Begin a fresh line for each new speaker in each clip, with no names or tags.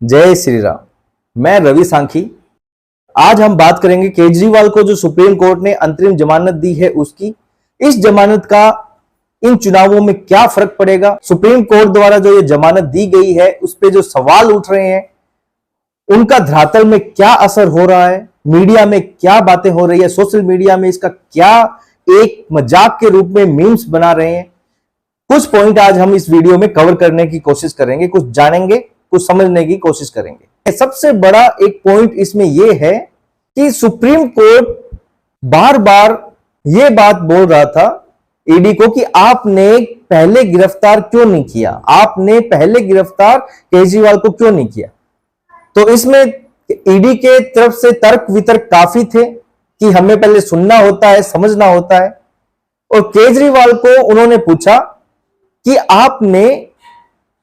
जय श्री राम। मैं रवि सांखी। आज हम बात करेंगे केजरीवाल को जो सुप्रीम कोर्ट ने अंतरिम जमानत दी है उसकी। इस जमानत का इन चुनावों में क्या फर्क पड़ेगा, सुप्रीम कोर्ट द्वारा जो ये जमानत दी गई है उस पे जो सवाल उठ रहे हैं उनका धरातल में क्या असर हो रहा है, मीडिया में क्या बातें हो रही है, सोशल मीडिया में इसका क्या एक मजाक के रूप में मीम्स बना रहे हैं। कुछ पॉइंट आज हम इस वीडियो में कवर करने की कोशिश करेंगे, कुछ जानेंगे, कुछ समझने की कोशिश करेंगे। सबसे बड़ा एक पॉइंट इसमें यह है कि सुप्रीम कोर्ट बार बार यह बात बोल रहा था ईडी को कि आपने पहले गिरफ्तार क्यों नहीं किया, आपने पहले गिरफ्तार केजरीवाल को क्यों नहीं किया। तो इसमें ईडी के तरफ से तर्क वितर्क काफी थे कि हमें पहले सुनना होता है, समझना होता है। और केजरीवाल को उन्होंने पूछा कि आपने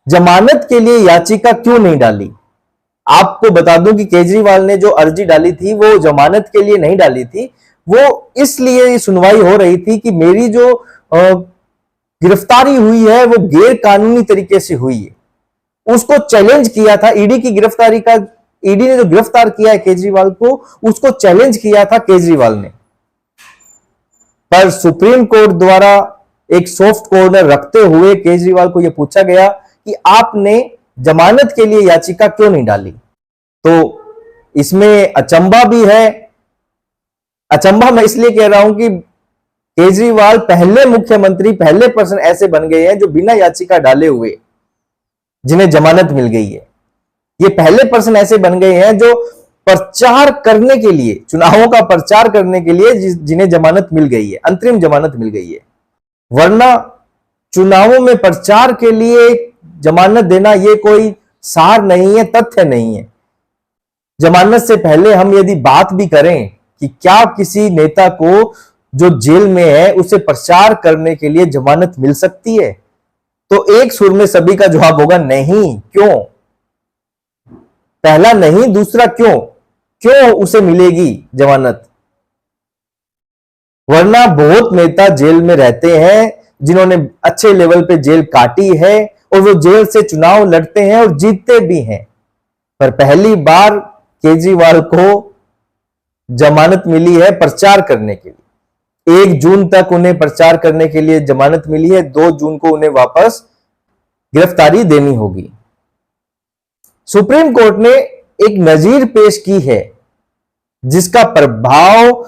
जमानत के लिए याचिका क्यों नहीं डाली। आपको बता दूं कि केजरीवाल ने जो अर्जी डाली थी वो जमानत के लिए नहीं डाली थी, वो इसलिए सुनवाई हो रही थी कि मेरी जो गिरफ्तारी हुई है वो गैर कानूनी तरीके से हुई है। उसको चैलेंज किया था ईडी की गिरफ्तारी का। ईडी ने जो गिरफ्तार किया है केजरीवाल को, उसको चैलेंज किया था केजरीवाल ने। पर सुप्रीम कोर्ट द्वारा एक सॉफ्ट कॉर्नर रखते हुए केजरीवाल को यह पूछा गया कि आपने जमानत के लिए याचिका क्यों नहीं डाली। तो इसमें अचंभा भी है। अचंभा मैं इसलिए कह रहा हूं कि केजरीवाल पहले मुख्यमंत्री, पहले पर्सन ऐसे बन गए हैं जो बिना याचिका डाले हुए जिन्हें जमानत मिल गई है। ये पहले पर्सन ऐसे बन गए हैं जो प्रचार करने के लिए, चुनावों का प्रचार करने के लिए जिन्हें जमानत मिल गई है, अंतरिम जमानत मिल गई है। वरना चुनावों में प्रचार के लिए जमानत देना ये कोई सार नहीं है, तथ्य नहीं है। जमानत से पहले हम यदि बात भी करें कि क्या किसी नेता को जो जेल में है उसे प्रचार करने के लिए जमानत मिल सकती है, तो एक सुर में सभी का जवाब होगा नहीं। क्यों? पहला नहीं, दूसरा क्यों? क्यों उसे मिलेगी जमानत? वरना बहुत नेता जेल में रहते हैं जिन्होंने अच्छे लेवल पे जेल काटी है और वो जेल से चुनाव लड़ते हैं और जीतते भी हैं। पर पहली बार केजरीवाल को जमानत मिली है प्रचार करने के लिए। 1 जून तक उन्हें प्रचार करने के लिए जमानत मिली है, 2 जून को उन्हें वापस गिरफ्तारी देनी होगी। सुप्रीम कोर्ट ने एक नजीर पेश की है जिसका प्रभाव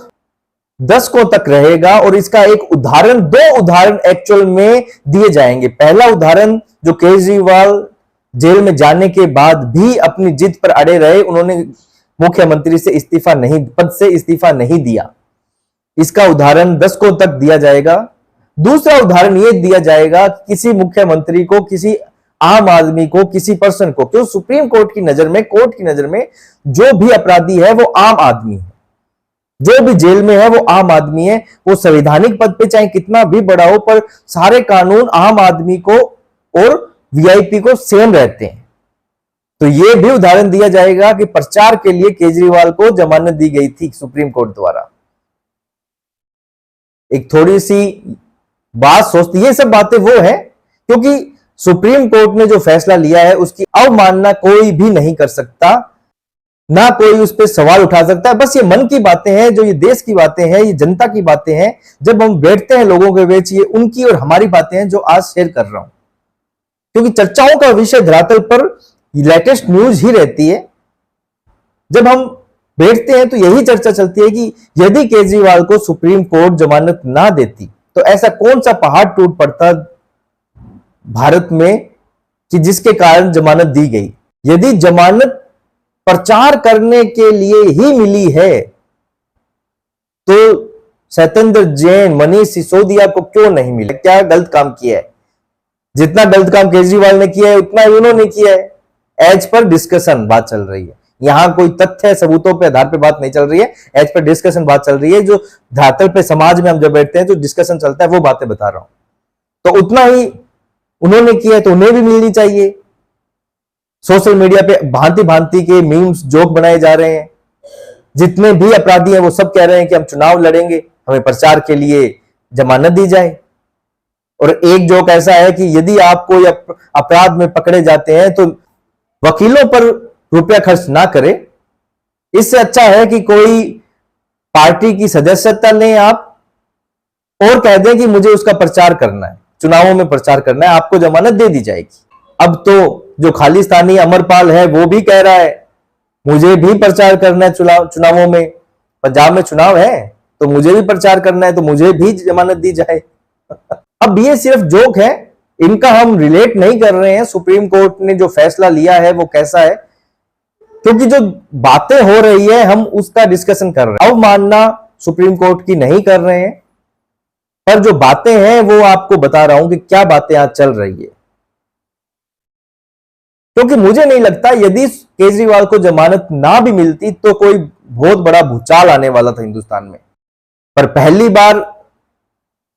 दशकों तक रहेगा और इसका एक उदाहरण, 2 उदाहरण एक्चुअल में दिए जाएंगे। पहला उदाहरण जो केजरीवाल जेल में जाने के बाद भी अपनी जिद पर अड़े रहे, उन्होंने मुख्यमंत्री से इस्तीफा नहीं, पद से इस्तीफा नहीं दिया। इसका उदाहरण दशकों तक दिया जाएगा। दूसरा उदाहरण यह दिया जाएगा कि किसी मुख्यमंत्री को, किसी आम आदमी को, किसी पर्सन को, क्यों सुप्रीम कोर्ट की नजर में, कोर्ट की नजर में जो भी अपराधी है वो आम आदमी है, जो भी जेल में है वो आम आदमी है। वो संवैधानिक पद पे चाहे कितना भी बड़ा हो, पर सारे कानून आम आदमी को और वीआईपी को सेम रहते हैं। तो यह भी उदाहरण दिया जाएगा कि प्रचार के लिए केजरीवाल को जमानत दी गई थी सुप्रीम कोर्ट द्वारा। एक थोड़ी सी बात सोचती, ये सब बातें वो है क्योंकि सुप्रीम कोर्ट ने जो फैसला लिया है उसकी अवमानना कोई भी नहीं कर सकता, ना कोई उस पर सवाल उठा सकता है। बस ये मन की बातें हैं, जो ये देश की बातें हैं, ये जनता की बातें हैं। जब हम बैठते हैं लोगों के बीच, ये उनकी और हमारी बातें हैं जो आज शेयर कर रहा हूं, क्योंकि चर्चाओं का विषय धरातल पर लेटेस्ट न्यूज ही रहती है। जब हम बैठते हैं तो यही चर्चा चलती है कि यदि केजरीवाल को सुप्रीम कोर्ट जमानत ना देती तो ऐसा कौन सा पहाड़ टूट पड़ता भारत में कि जिसके कारण जमानत दी गई। यदि जमानत प्रचार करने के लिए ही मिली है तो सत्येंद्र जैन, मनीष सिसोदिया को क्यों नहीं मिला? क्या गलत काम किया है? जितना गलत काम केजरीवाल ने किया है उतना ही उन्होंने किया है। एज पर डिस्कशन बात चल रही है, यहां कोई तथ्य सबूतों पे आधार पे बात नहीं चल रही है। एज पर डिस्कशन बात चल रही है। जो धरातल पे समाज में हम जब बैठते हैं तो डिस्कशन चलता है, वो बातें बता रहा हूं। तो उतना ही उन्होंने किया है तो उन्हें भी मिलनी चाहिए। सोशल मीडिया पे भांति भांति के मीम्स, जोक बनाए जा रहे हैं। जितने भी अपराधी हैं वो सब कह रहे हैं कि हम चुनाव लड़ेंगे, हमें प्रचार के लिए जमानत दी जाए। और एक जोक ऐसा है कि यदि आप कोई अपराध में पकड़े जाते हैं तो वकीलों पर रुपया खर्च ना करे। इससे अच्छा है कि कोई पार्टी की सदस्यता लें आप और कह दें कि मुझे उसका प्रचार करना है, चुनावों में प्रचार करना है, आपको जमानत दे दी जाएगी। अब तो जो खालिस्तानी अमरपाल है वो भी कह रहा है मुझे भी प्रचार करना है चुनावों में, पंजाब में चुनाव है तो मुझे भी प्रचार करना है, तो मुझे भी जमानत दी जाए। अब ये सिर्फ जोक है, इनका हम रिलेट नहीं कर रहे हैं सुप्रीम कोर्ट ने जो फैसला लिया है वो कैसा है, क्योंकि जो बातें हो रही है हम उसका डिस्कशन कर रहे हैं। अवमानना सुप्रीम कोर्ट की नहीं कर रहे हैं, पर जो बातें हैं वो आपको बता रहा हूं कि क्या बातें आज चल रही है। क्योंकि मुझे नहीं लगता यदि केजरीवाल को जमानत ना भी मिलती तो कोई बहुत बड़ा भूचाल आने वाला था हिंदुस्तान में। पर पहली बार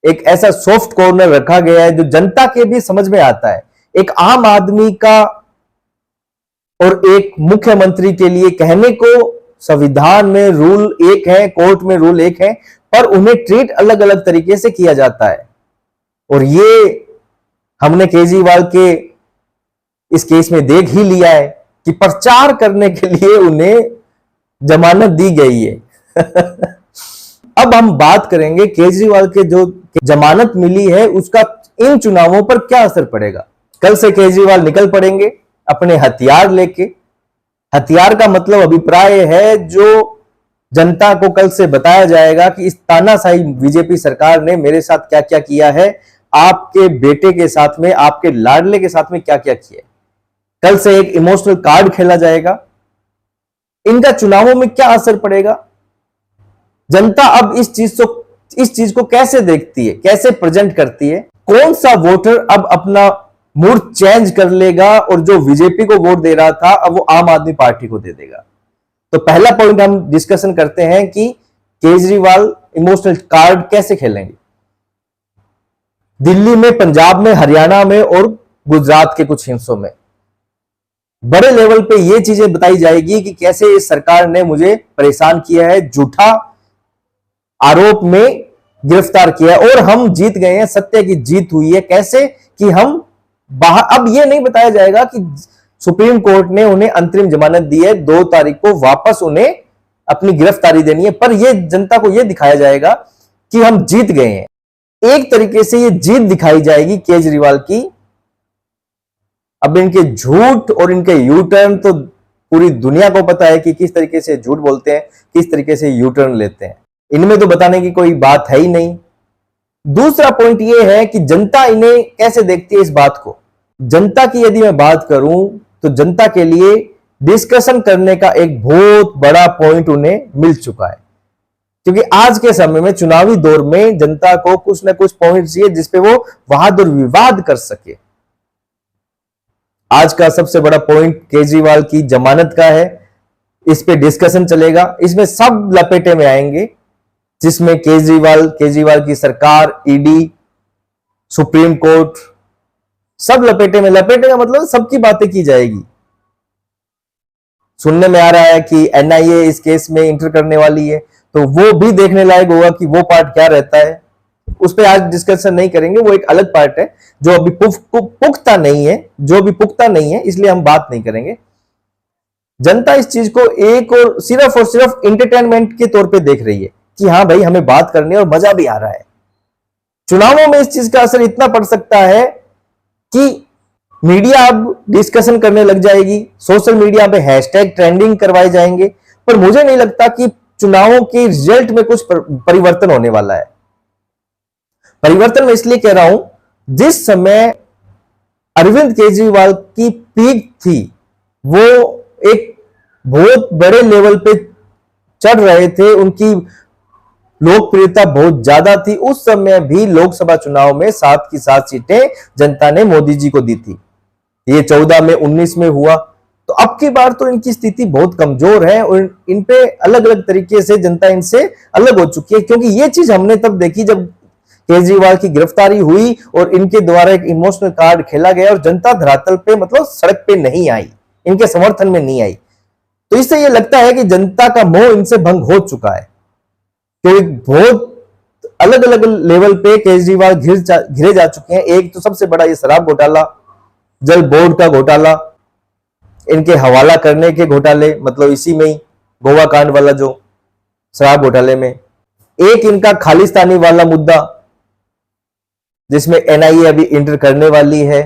एक ऐसा सॉफ्ट कॉर्नर रखा गया है जो जनता के भी समझ में आता है। एक आम आदमी का और एक मुख्यमंत्री के लिए कहने को संविधान में रूल एक है, कोर्ट में रूल एक है, पर उन्हें ट्रीट अलग अलग तरीके से किया जाता है। और ये हमने केजरीवाल के इस केस में देख ही लिया है कि प्रचार करने के लिए उन्हें जमानत दी गई है। अब हम बात करेंगे केजरीवाल के जो जमानत मिली है उसका इन चुनावों पर क्या असर पड़ेगा। कल से केजरीवाल निकल पड़ेंगे अपने हथियार लेके। हथियार का मतलब अभिप्राय है जो जनता को कल से बताया जाएगा कि इस तानाशाही बीजेपी सरकार ने मेरे साथ क्या क्या किया है, आपके बेटे के साथ में, आपके लाडले के साथ में क्या क्या किया है। कल से एक इमोशनल कार्ड खेला जाएगा। इनका चुनावों में क्या असर पड़ेगा, जनता अब इस चीज को कैसे देखती है, कैसे प्रेजेंट करती है, कौन सा वोटर अब अपना मूड चेंज कर लेगा और जो बीजेपी को वोट दे रहा था अब वो आम आदमी पार्टी को दे देगा। तो पहला पॉइंट हम डिस्कशन करते हैं कि केजरीवाल इमोशनल कार्ड कैसे खेलेंगे। दिल्ली में, पंजाब में, हरियाणा में और गुजरात के कुछ हिस्सों में बड़े लेवल पे ये चीजें बताई जाएगी कि कैसे इस सरकार ने मुझे परेशान किया है, झूठा आरोप में गिरफ्तार किया है और हम जीत गए हैं, सत्य की जीत हुई है। कैसे कि हम बाहर, अब ये नहीं बताया जाएगा कि सुप्रीम कोर्ट ने उन्हें अंतरिम जमानत दी है, 2 तारीख को वापस उन्हें अपनी गिरफ्तारी देनी है, पर यह जनता को यह दिखाया जाएगा कि हम जीत गए हैं। एक तरीके से यह जीत दिखाई जाएगी केजरीवाल की। अब इनके झूठ और इनके यू टर्न तो पूरी दुनिया को पता है कि किस तरीके से झूठ बोलते हैं, किस तरीके से यू टर्न लेते हैं। इनमें तो बताने की कोई बात है ही नहीं। दूसरा पॉइंट यह है कि जनता इन्हें कैसे देखती है इस बात को। जनता की यदि मैं बात करूं तो जनता के लिए डिस्कशन करने का एक बहुत बड़ा पॉइंट उन्हें मिल चुका है, क्योंकि आज के समय में चुनावी दौर में जनता को कुछ ना कुछ पॉइंट चाहिए जिसपे वो बहादुर विवाद कर सके। आज का सबसे बड़ा पॉइंट केजरीवाल की जमानत का है, इस पे डिस्कशन चलेगा, इसमें सब लपेटे में आएंगे, जिसमें केजरीवाल की सरकार, ईडी, सुप्रीम कोर्ट सब लपेटे का मतलब सबकी बातें की जाएगी। सुनने में आ रहा है कि एनआईए इस केस में इंटर करने वाली है, तो वो भी देखने लायक होगा कि वो पार्ट क्या रहता है। उस पर आज डिस्कशन नहीं करेंगे, वो एक अलग पार्ट है जो अभी पुख्ता नहीं है, इसलिए हम बात नहीं करेंगे। जनता इस चीज को एक और सिर्फ एंटरटेनमेंट के तौर पे देख रही है कि हाँ भाई हमें बात करनी है और मजा भी आ रहा है। चुनावों में इस चीज का असर इतना पड़ सकता है कि मीडिया अब डिस्कशन करने लग जाएगी, सोशल मीडिया पे हैशटैग ट्रेंडिंग करवाए जाएंगे, पर मुझे नहीं लगता कि चुनावों के रिजल्ट में कुछ परिवर्तन होने वाला है। परिवर्तन मैं इसलिए कह रहा हूं, जिस समय अरविंद केजरीवाल की पीक थी, वो एक बहुत बड़े लेवल पे चढ़ रहे थे, उनकी लोकप्रियता बहुत ज्यादा थी। उस समय भी लोकसभा चुनाव में 7 की 7 सीटें जनता ने मोदी जी को दी थी। ये 14 में, 19 में हुआ। तो अब की बार तो इनकी स्थिति बहुत कमजोर है और इन पे अलग अलग तरीके से जनता इनसे अलग हो चुकी है, क्योंकि ये चीज हमने तब देखी जब केजरीवाल की गिरफ्तारी हुई और इनके द्वारा एक इमोशनल कार्ड खेला गया और जनता धरातल पे, मतलब सड़क पे नहीं आई, इनके समर्थन में नहीं आई। तो इससे यह लगता है कि जनता का मोह इनसे भंग हो चुका है, क्योंकि बहुत अलग अलग लेवल पे केजरीवाल घिरे जा चुके हैं। एक तो सबसे बड़ा ये शराब घोटाला, जल बोर्ड का घोटाला, इनके हवाला करने के घोटाले, मतलब इसी में ही गोवा कांड वाला जो शराब घोटाले में, एक इनका खालिस्तानी वाला मुद्दा जिसमें एनआईए अभी इंटर करने वाली है,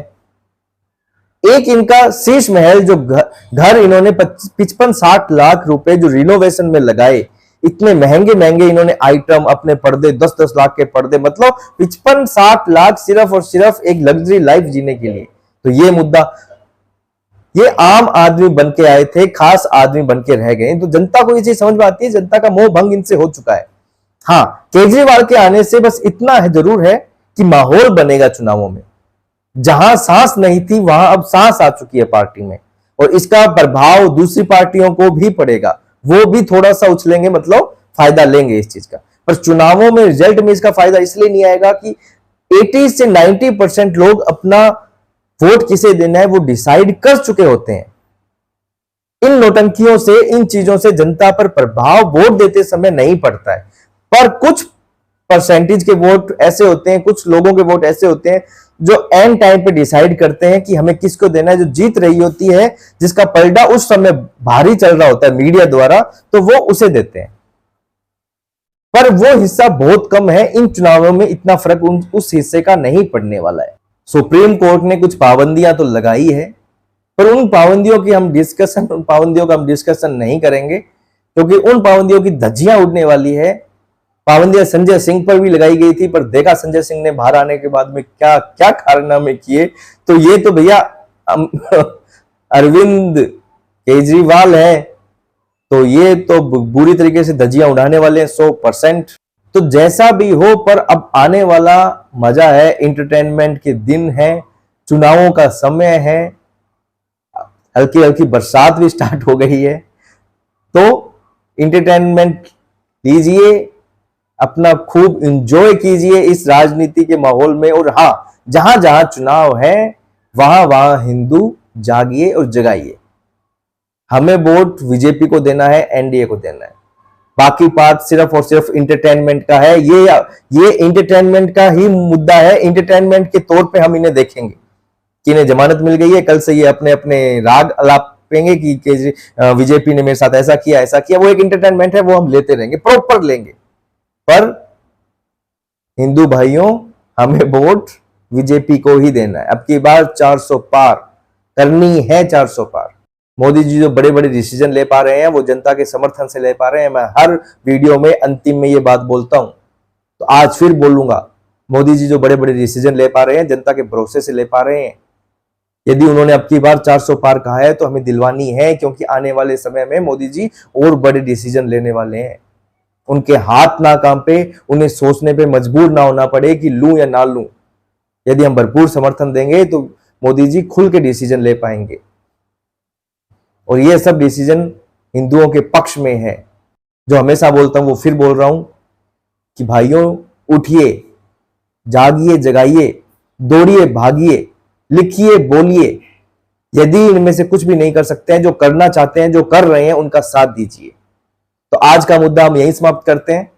एक इनका शीश महल जो घर इन्होंने 55-60 लाख रुपए जो रिनोवेशन में लगाए, इतने महंगे महंगे इन्होंने आइटम, अपने पर्दे 10-10 लाख के पर्दे, मतलब 55-60 लाख सिर्फ और सिर्फ एक लग्जरी लाइफ जीने के लिए। तो ये मुद्दा, ये आम आदमी बन के आए थे, खास आदमी बन के रह गए। तो जनता को ये चीज समझ में आती है, जनता का मोह भंग इनसे हो चुका है। हाँ, केजरीवाल के आने से बस इतना है, जरूर है कि माहौल बनेगा चुनावों में, जहां सांस नहीं थी वहां अब सांस आ चुकी है पार्टी में, और इसका प्रभाव दूसरी पार्टियों को भी पड़ेगा, वो भी थोड़ा सा उछलेंगे, मतलब फायदा लेंगे इस चीज का। पर चुनावों में, रिजल्ट में इसका फायदा इसलिए नहीं आएगा कि 80 से 90% लोग अपना वोट किसे देना है वो डिसाइड कर चुके होते हैं। इन नौटंकियों से, इन चीजों से जनता पर प्रभाव वोट देते समय नहीं पड़ता है। पर कुछ परसेंटेज के वोट ऐसे होते हैं, कुछ लोगों के वोट ऐसे होते हैं जो एंड टाइम पे डिसाइड करते हैं कि हमें किसको देना है, जो जीत रही होती है, जिसका पलड़ा उस समय भारी चल रहा होता है मीडिया द्वारा, तो वो उसे देते हैं। पर वो हिस्सा बहुत कम है, इन चुनावों में इतना फर्क उस हिस्से का नहीं पड़ने वाला है। सुप्रीम कोर्ट ने कुछ पाबंदियां तो लगाई है, पर उन पाबंदियों की हम डिस्कशन नहीं करेंगे, क्योंकि उन पाबंदियों की धज्जियां उड़ने वाली है। पाबंदियां संजय सिंह पर भी लगाई गई थी, पर देखा संजय सिंह ने बाहर आने के बाद में क्या क्या कारनामे किए। तो ये तो भैया अरविंद केजरीवाल है, तो ये तो बुरी तरीके से धज्जियां उड़ाने वाले हैं 100%। तो जैसा भी हो, पर अब आने वाला मजा है, एंटरटेनमेंट के दिन है, चुनावों का समय है, हल्की हल्की बरसात भी स्टार्ट हो गई है, तो एंटरटेनमेंट लीजिए, अपना खूब एंजॉय कीजिए इस राजनीति के माहौल में। और हाँ, जहां जहां चुनाव है वहां वहां हिंदू जागिए और जगाइए। हमें वोट बीजेपी को देना है, एनडीए को देना है, बाकी बात सिर्फ और सिर्फ इंटरटेनमेंट का है। ये इंटरटेनमेंट का ही मुद्दा है, इंटरटेनमेंट के तौर पे हम इन्हें देखेंगे कि इन्हें जमानत मिल गई है, कल से ये अपने अपने राग अलापेंगे कि बीजेपी ने मेरे साथ ऐसा किया। वो एक इंटरटेनमेंट है, वो हम लेते रहेंगे, प्रॉपर लेंगे। पर हिंदू भाइयों, हमें वोट बीजेपी को ही देना है। अब की बार 400 पार करनी है, 400 पार। मोदी जी जो बड़े बड़े डिसीजन ले पा रहे हैं, वो जनता के समर्थन से ले पा रहे हैं। मैं हर वीडियो में अंतिम में ये बात बोलता हूं, तो आज फिर बोलूंगा, मोदी जी जो बड़े बड़े डिसीजन ले पा रहे हैं, जनता के भरोसे से ले पा रहे हैं। यदि उन्होंने अब की बार 400 पार कहा है तो हमें दिलवानी है, क्योंकि आने वाले समय में मोदी जी और बड़े डिसीजन लेने वाले हैं। उनके हाथ ना कांपे, उन्हें सोचने पे मजबूर ना होना पड़े कि लूं या ना लूं। यदि हम भरपूर समर्थन देंगे तो मोदी जी खुल के डिसीजन ले पाएंगे, और ये सब डिसीजन हिंदुओं के पक्ष में है। जो हमेशा बोलता हूं वो फिर बोल रहा हूं कि भाइयों, उठिए, जागिए, जगाइए, दौड़िए, भागिए, लिखिए, बोलिए। यदि इनमें से कुछ भी नहीं कर सकते हैं, जो करना चाहते हैं, जो कर रहे हैं, उनका साथ दीजिए। तो आज का मुद्दा हम यहीं समाप्त करते हैं।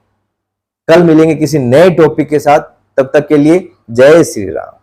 कल मिलेंगे किसी नए टॉपिक के साथ, तब तक के लिए जय श्री राम।